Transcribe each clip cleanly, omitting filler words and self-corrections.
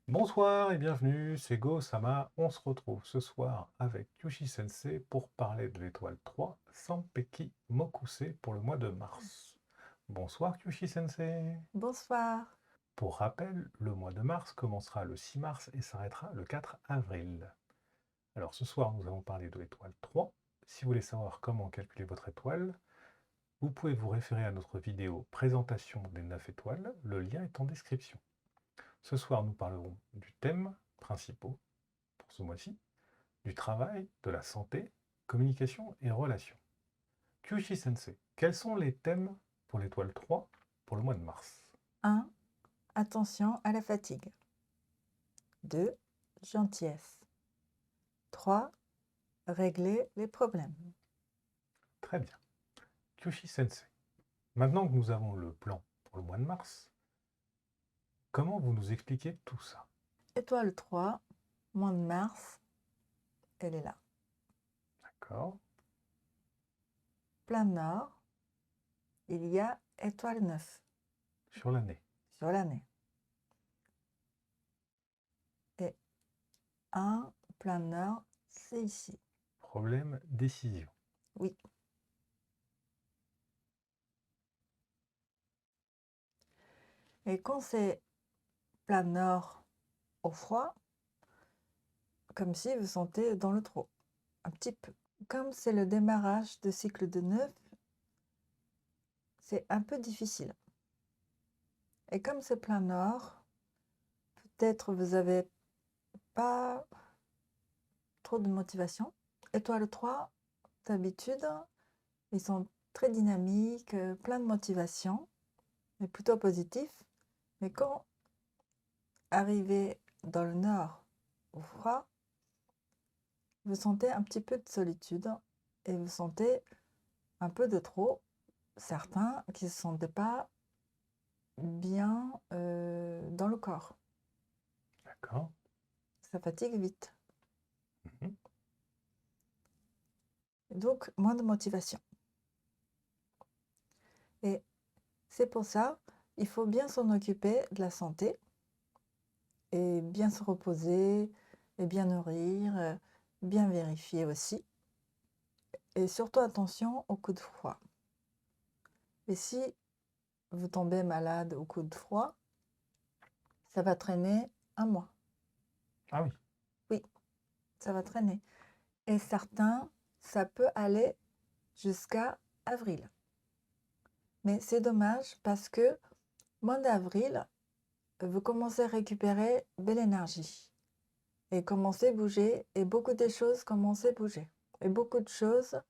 Bonsoir et bienvenue, c'est Go-sama. On se retrouve ce soir avec Kyushi Sensei pour parler de l'étoile 3, Sanpeki Mokuse pour le mois de mars. Bonsoir Kyushi Sensei. Bonsoir. Pour rappel, le mois de mars commencera le 6 mars et s'arrêtera le 4 avril. Alors ce soir, nous allons parler de l'étoile 3. Si vous voulez savoir comment calculer votre étoile, vous pouvez vous référer à notre vidéo présentation des 9 étoiles, le lien est en description. Ce soir, nous parlerons du thème principaux pour ce mois-ci, du travail, de la santé, communication et relations. Kyushi Sensei, quels sont les thèmes pour l'étoile 3 pour le mois de mars? 1. Attention à la fatigue. 2. Gentillesse. 3. Régler les problèmes. Très bien. Kyushi Sensei, maintenant que nous avons le plan pour le mois de mars, comment vous nous expliquez tout ça? Étoile 3, mois de mars, elle est là. D'accord. Plein nord, il y a étoile 9 Sur l'année. sur l'année. Et un plein nord, c'est ici. Problème, décision. Oui. Et quand c'est plein nord au froid, comme si vous sentez dans le trou, un petit peu. Comme c'est le démarrage de cycle de 9, c'est un peu difficile. Et comme c'est plein nord, peut-être vous n'avez pas trop de motivation. Étoile 3, d'habitude, ils sont très dynamiques, plein de motivation, mais plutôt positif. Mais quand arrivez dans le nord, au froid, vous sentez un petit peu de solitude et vous sentez un peu de trop. Certains qui ne se sentaient pas bien dans le corps. D'accord. Ça fatigue vite. Mhm. Donc, moins de motivation. Et c'est pour ça, il faut bien s'en occuper de la santé et bien se reposer et bien nourrir, bien vérifier aussi. Et surtout attention aux coups de froid. Et si vous tombez malade au coup de froid, ça va traîner un mois. Ah oui. Oui, ça va traîner. Et certains, ça peut aller jusqu'à avril. Mais c'est dommage parce que mois d'avril, vous commencez à récupérer de l'énergie et commencez à bouger et beaucoup de choses commencent à bouger et beaucoup de choses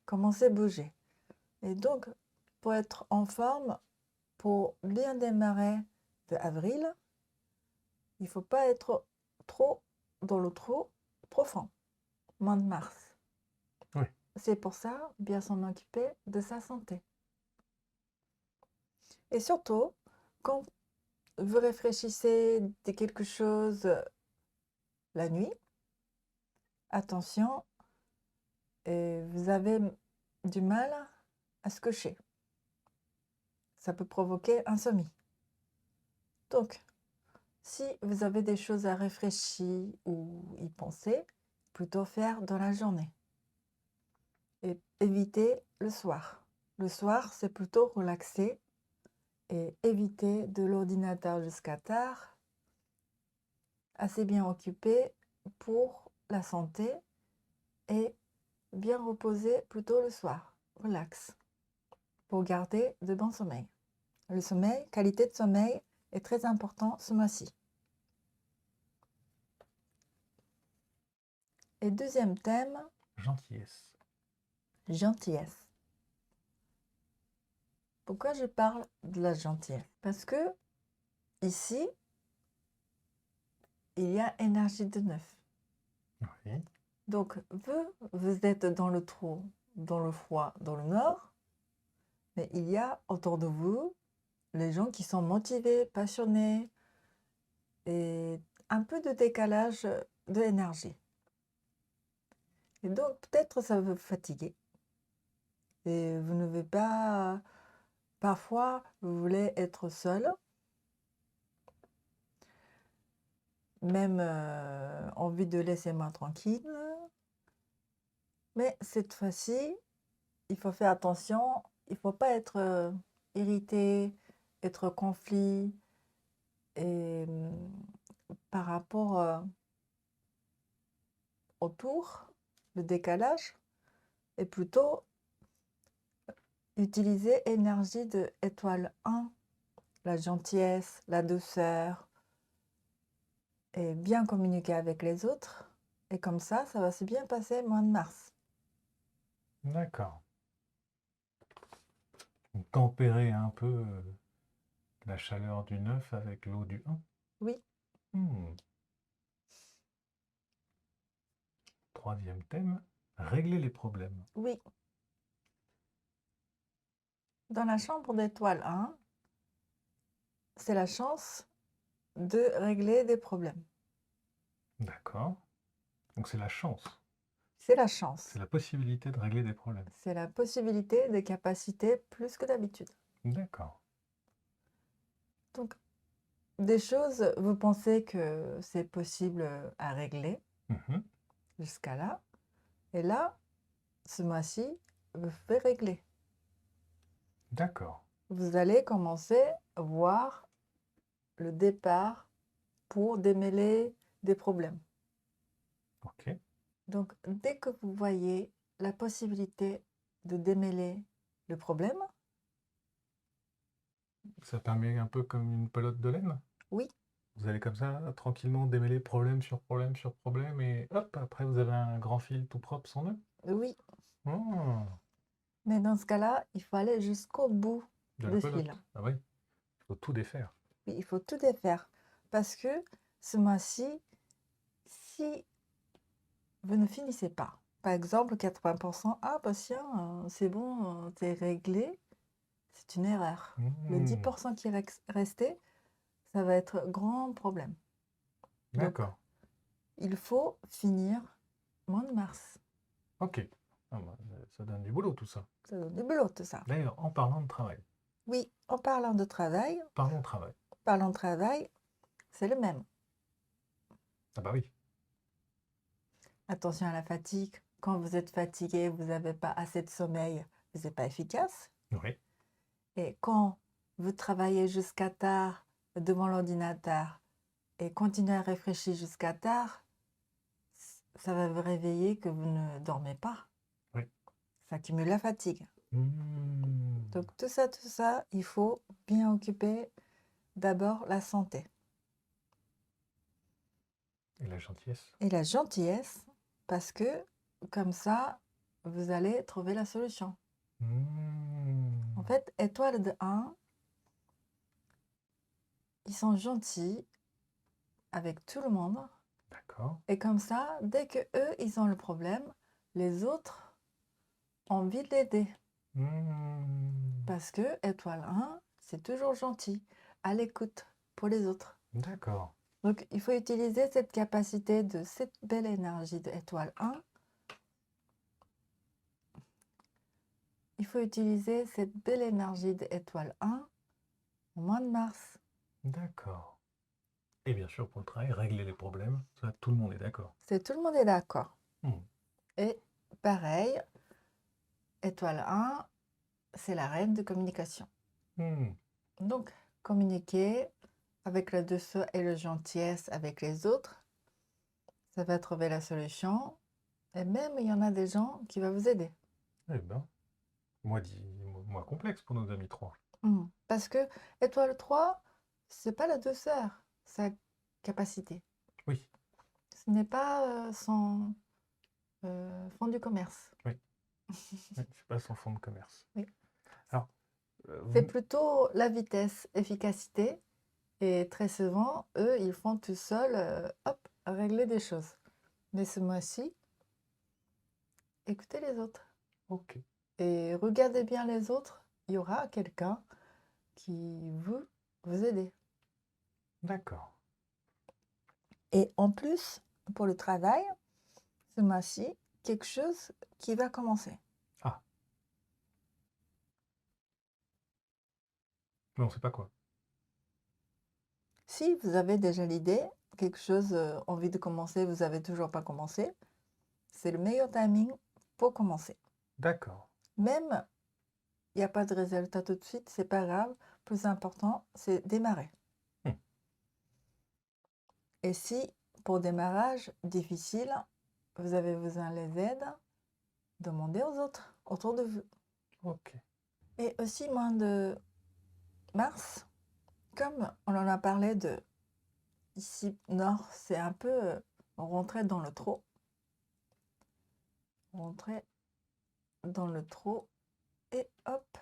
commencent à bouger. Et donc, pour être en forme, pour bien démarrer de avril, il ne faut pas être trop dans le trou profond, mois de mars. Oui. C'est pour ça, bien s'en occuper de sa santé. Et surtout, quand vous réfléchissez de quelque chose la nuit, attention, vous avez du mal à se coucher. Ça peut provoquer insomnie. Donc, si vous avez des choses à réfléchir ou y penser, plutôt faire dans la journée. Et éviter le soir. Le soir, c'est plutôt relaxer et éviter de l'ordinateur jusqu'à tard, assez bien occupé pour la santé et bien reposer plutôt le soir. Relax. Pour garder de bons sommeils. Le sommeil, qualité de sommeil est très important ce mois-ci. Et deuxième thème, Gentillesse. gentillesse. Pourquoi je parle de la gentillesse? Parce que ici, il y a énergie de neuf. Oui. Donc, vous êtes dans le trou, dans le froid, dans le nord, mais il y a autour de vous les gens qui sont motivés, passionnés et un peu de décalage de l'énergie. Et donc, peut-être ça va vous fatiguer. Et vous ne voulez pas, parfois, vous voulez être seul. même envie de laisser moi tranquille. Mais cette fois-ci, il faut faire attention, il ne faut pas être irrité, être conflit. Et par rapport autour, le décalage est plutôt utiliser énergie de étoile 1, la gentillesse, la douceur, et bien communiquer avec les autres. Et comme ça va se bien passer le mois de mars. D'accord. Donc, tempérer un peu la chaleur du 9 avec l'eau du 1. Oui, Troisième thème, régler les problèmes. oui. Dans la chambre d'étoile 1, c'est la chance de régler des problèmes. D'accord. Donc c'est la chance, C'est la chance. c'est la possibilité de régler des problèmes. C'est la possibilité, des capacités plus que d'habitude. D'accord. Donc, des choses, vous pensez que c'est possible à régler Mhm. jusqu'à là. Et là, ce mois-ci, vous pouvez régler. D'accord. Vous allez commencer à voir le départ pour démêler des problèmes. Ok. Donc, dès que vous voyez la possibilité de démêler le problème, Ça permet un peu comme une pelote de laine. oui, Vous allez comme ça, tranquillement démêler problème sur problème sur problème, et hop, après vous avez un grand fil tout propre sans nœud. oui. Oh, Mais dans ce cas-là, il faut aller jusqu'au bout de la du pelote. fil. Ah oui, il faut tout défaire. Oui, il faut tout défaire. Parce que ce mois-ci, si vous ne finissez pas, par exemple 80%, ah bah tiens, c'est bon, c'est réglé, c'est une erreur. Le 10% qui est resté, ça va être grand problème. Donc, D'accord. il faut finir mois de mars. Ok. Ah bah, ça donne du boulot tout ça. Ça donne du boulot, tout ça. D'ailleurs, en parlant de travail, Oui, en parlant de travail, c'est le même. Ah bah oui. Attention à la fatigue. Quand vous êtes fatigué, vous n'avez pas assez de sommeil, vous n'êtes pas efficace. Oui. Et quand vous travaillez jusqu'à tard devant l'ordinateur et continuez à réfléchir jusqu'à tard, ça va vous réveiller que vous ne dormez pas. Oui. Ça accumule la fatigue. Mmh. Donc tout ça, il faut bien occuper d'abord la santé. Et la gentillesse. Et la gentillesse, parce que comme ça, vous allez trouver la solution. En fait, étoile de 1, ils sont gentils avec tout le monde. D'accord. Et comme ça, dès que eux, ils ont le problème, les autres ont envie de l'aider. Parce que étoile 1, c'est toujours gentil, à l'écoute pour les autres. D'accord. Donc, il faut utiliser cette capacité de cette belle énergie de étoile 1. Il faut utiliser cette belle énergie de étoile 1 au mois de mars. D'accord. Et bien sûr, pour le travail, régler les problèmes, ça, tout le monde est d'accord. Tout le monde est d'accord. Mmh. Et pareil, étoile 1, c'est la reine de communication. Mmh. Donc, communiquer avec la douceur et la gentillesse avec les autres, ça va trouver la solution. Et même, il y en a des gens qui vont vous aider. Eh ben, moi complexe pour nos amis 3. Parce que étoile 3, c'est pas la douceur, sa capacité. Oui. Ce n'est pas son fond du commerce. Oui. C'est pas son fonds de commerce. Oui. Alors, C'est plutôt la vitesse, efficacité. Et très souvent, eux, ils font tout seuls, hop, régler des choses. Mais ce mois-ci, écoutez les autres. ok. Et regardez bien les autres. Il y aura quelqu'un qui vous aider. D'accord. Et en plus, pour le travail, ce mois-ci, quelque chose qui va commencer. Ah. Mais on sait pas quoi. Si vous avez déjà l'idée, quelque chose, envie de commencer, vous avez toujours pas commencé, c'est le meilleur timing pour commencer. D'accord. Même, il y a pas de résultat tout de suite, c'est pas grave. Plus important, c'est démarrer. Mmh. Et si, pour démarrage difficile, vous avez besoin des aides, demandez aux autres autour de vous. OK. Et aussi, mois de mars, comme on en a parlé de ici, nord, c'est un peu rentrer dans le trop. Rentrer dans le trop et hop,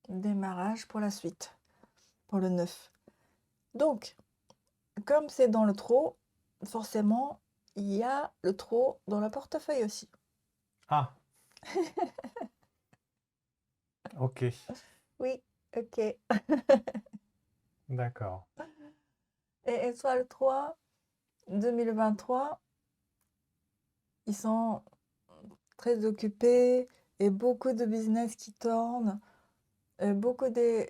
démarrage pour la suite, pour le 9. Donc, comme c'est dans le trop, forcément, il y a le trop dans le portefeuille aussi. Ah! OK. Oui, ok. D'accord. Et étoile 3, 2023, ils sont très occupés et beaucoup de business qui tournent, beaucoup de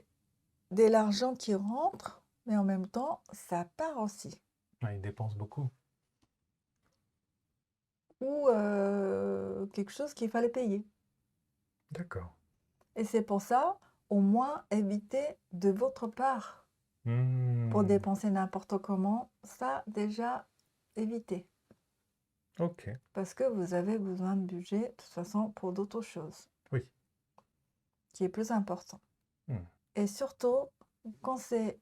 l'argent qui rentre, mais en même temps, ça part aussi. Ouais, ils dépensent beaucoup. Ou quelque chose qu'il fallait payer. D'accord. Et c'est pour ça, au moins, évitez de votre part pour Mmh. dépenser n'importe comment. Ça, déjà, évitez. OK. Parce que vous avez besoin de budget, de toute façon, pour d'autres choses, Oui. qui est plus important. Mmh. Et surtout, quand c'est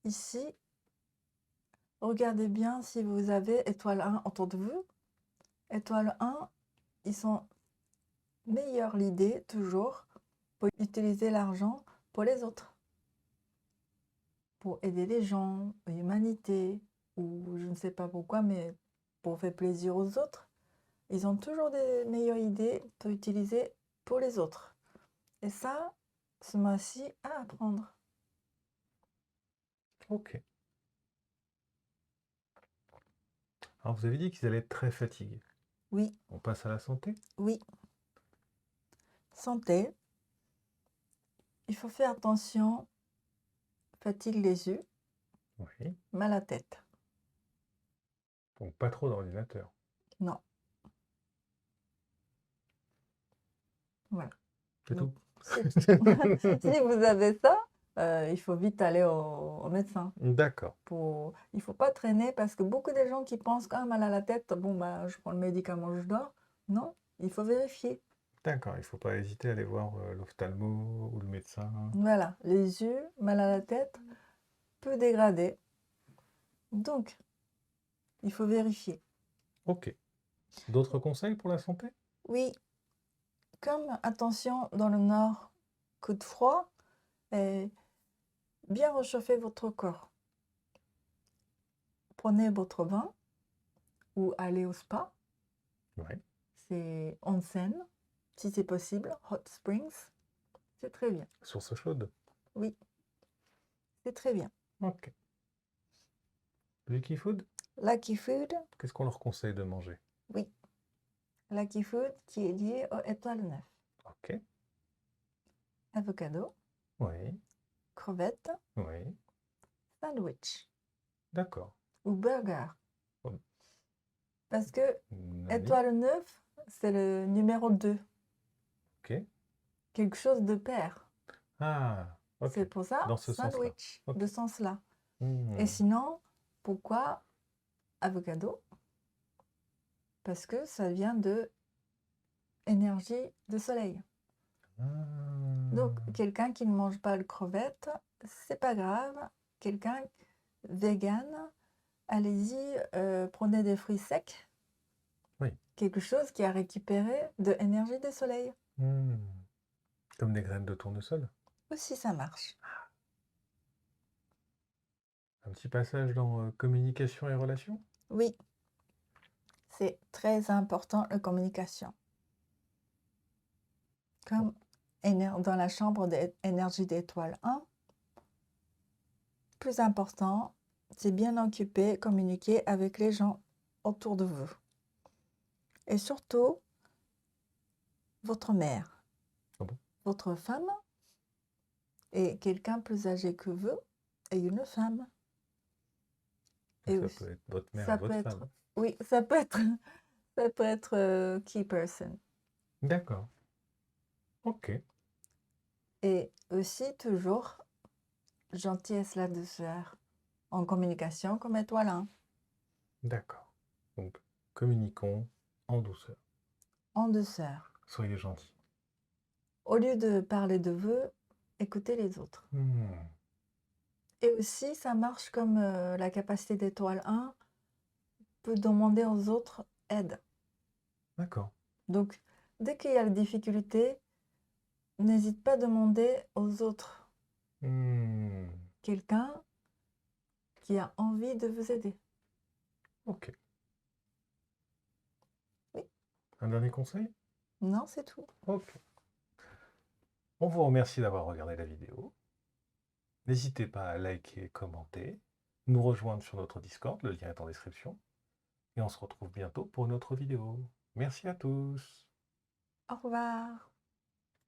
ici, regardez bien si vous avez étoile 1 autour de vous. Étoile 1, ils sont meilleurs l'idée, toujours, pour utiliser l'argent pour les autres. Pour aider les gens, l'humanité, ou je ne sais pas pourquoi, mais pour faire plaisir aux autres. Ils ont toujours des meilleures idées pour utiliser pour les autres. Et ça, ce mois-ci, à apprendre. OK. Alors, vous avez dit qu'ils allaient être très fatigués. Oui, On passe à la santé? oui. Santé, il faut faire attention, fatigue les yeux, Oui. mal à tête. Donc, pas trop d'ordinateur. Non, voilà. C'est Donc, tout. c'est tout. Si vous avez ça, il faut vite aller au médecin. D'accord. Il ne faut pas traîner parce que beaucoup de gens qui pensent qu'un mal à la tête, bon, bah, je prends le médicament, je dors. Non, il faut vérifier. D'accord. Il ne faut pas hésiter à aller voir l'ophtalmo ou le médecin. Voilà, les yeux, mal à la tête, peu dégradé. Donc, il faut vérifier. OK. D'autres conseils pour la santé? Oui, comme attention dans le nord, coup de froid, et bien réchauffer votre corps. Prenez votre bain ou allez au spa. Oui. C'est onsen, si c'est possible, hot springs. C'est très bien. Source chaude? Oui, c'est très bien. OK. Lucky Food? Lucky Food, Qu'est-ce qu'on leur conseille de manger? oui. Lucky Food qui est lié aux étoiles 9. OK. Avocado, Oui. crevettes, Oui. sandwich D'accord. ou burger. Oh, Parce que Nani? étoile 9, c'est le numéro 2. OK. Quelque chose de pair. Ah, OK. C'est pour ça, Dans ce sens-là. sandwich, OK. de sens-là. Hmm. Et sinon, pourquoi avocado? Parce que ça vient de énergie de soleil. Donc, Ah. quelqu'un qui ne mange pas de crevettes, c'est pas grave. Quelqu'un vegan, allez-y, prenez des fruits secs. Oui. Quelque chose qui a récupéré de l'énergie du soleil. Hmm. Comme des graines de tournesol. Aussi, ça marche. Un petit passage dans communication et relations? Oui, c'est très important, la communication. Comme dans la chambre d'énergie d'étoile 1, plus important, c'est bien occuper, communiquer avec les gens autour de vous. Et surtout, votre mère, Ah bon? votre femme et quelqu'un plus âgé que vous et une femme. Donc Et ça aussi, peut être votre mère et ça peut votre être, femme. oui, ça peut être, ça peut être key person. D'accord. Ok. Et aussi, toujours, gentillesse, la douceur. En communication comme étoile 1. D'accord. Donc, communiquons en douceur. En douceur. Soyez gentils. Au lieu de parler de vous, écoutez les autres. Et aussi, ça marche comme la capacité d'étoile 1 peut demander aux autres aide. D'accord. Donc, dès qu'il y a des difficultés, n'hésite pas à demander aux autres quelqu'un qui a envie de vous aider. Ok. Oui. Un dernier conseil? Non, c'est tout. Ok. On vous remercie d'avoir regardé la vidéo. N'hésitez pas à liker, commenter, nous rejoindre sur notre Discord, le lien est en description. Et on se retrouve bientôt pour une autre vidéo. Merci à tous. Au revoir.